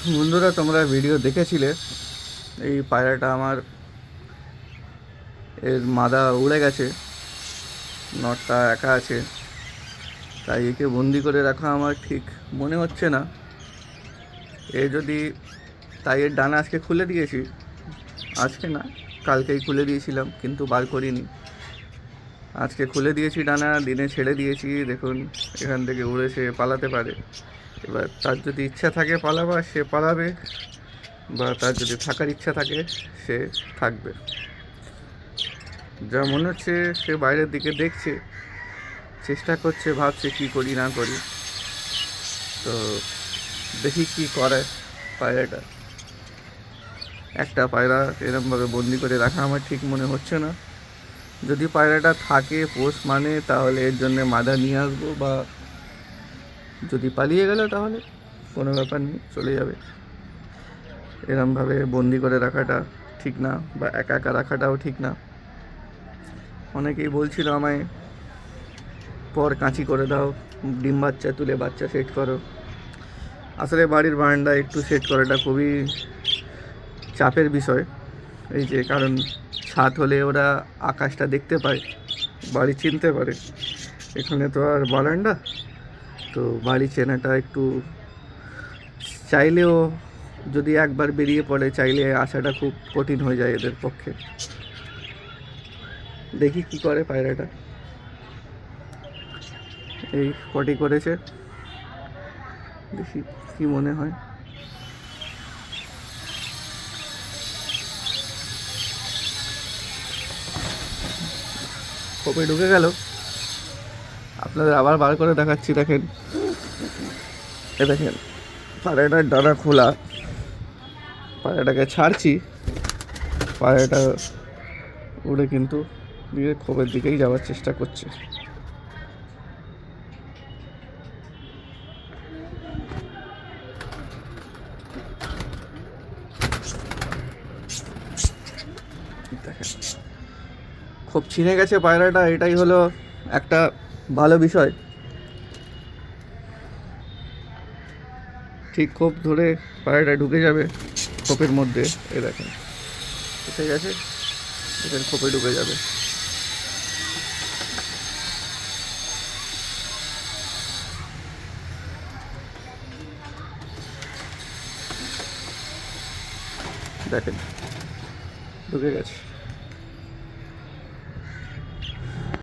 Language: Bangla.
বন্ধুরা, তোমরা ভিডিও দেখেছিলে এই পায়রাটা আমার এর মাদা উড়ে গেছে, নটটা একা আছে, তাই একে বন্দি করে রাখা আমার ঠিক মনে হচ্ছে না। এ যদি তাই এর ডানা আজকে খুলে দিয়েছি, আজকে না কালকেই খুলে দিয়েছিলাম, কিন্তু বার করিনি। আজকে খুলে দিয়েছি ডানা, দিনে ছেড়ে দিয়েছি। দেখুন এখান থেকে উড়ে সে পালাতে পারে। এবার তার যদি ইচ্ছা থাকে পালাবার, সে পালাবে, বা তার যদি থাকার ইচ্ছা থাকে সে থাকবে। যা মনে হচ্ছে সে বাইরের দিকে দেখছে, চেষ্টা করছে, ভাবছে কি করি না করি। তো দেখি কি করে পায়রাটা। একটা পায়রা এরমভাবে বন্দি করে রাখা আমার ঠিক মনে হচ্ছে না। যদি পায়রাটা থাকে পোষ মানে, তাহলে এর জন্যে মাদা নিয়ে আসবো, বা যদি পালিয়ে গেল তাহলে কোনো ব্যাপার নেই, চলে যাবে। এরমভাবে বন্দি করে রাখাটা ঠিক না, বা একা একা রাখাটাও ঠিক না। অনেকেই বলছিল আমায়, পর কাঁচি করে দাও, ডিম বাচ্চা তুলে বাচ্চা সেট করো। আসলে বাড়ির বারান্দা একটু সেট করাটা খুবই চাপের বিষয়। এই যে কারণ ছাদ হলে ওরা আকাশটা দেখতে পায়, বাড়ি চিনতে পারে। এখানে তো আর বারান্দা, তো বাড়ি চেনাটা একটু, চাইলেও যদি একবার বেরিয়ে পড়ে, চাইলে আসাটা খুব কঠিন হয়ে যায় এদের পক্ষে। দেখি কি করে পায়রাটা। এই পটি করেছে, দেখি কি মনে হয়। খোপে ঢুকে গেল। আপনাদের আবার বার করে দেখাচ্ছি, দেখেন। এ দেখেন পায়রাটার ডানা খোলা। পায়রাটাকে ছাড়ছি, পায়রাটা উড়ে কিন্তু দিয়ে খোপের দিকেই যাওয়ার চেষ্টা করছে। দেখেন খোপ ছিঁড়ে গেছে পায়রাটা, এটাই হলো একটা ভালো বিষয়। ঠিক খোপ ধরে পায়রাটা ঢুকে যাবে খোপের মধ্যে। এ দেখেন এসে গেছে, দেখেন খোপে ঢুকে যাবে। দেখেন ঢুকে গেছে।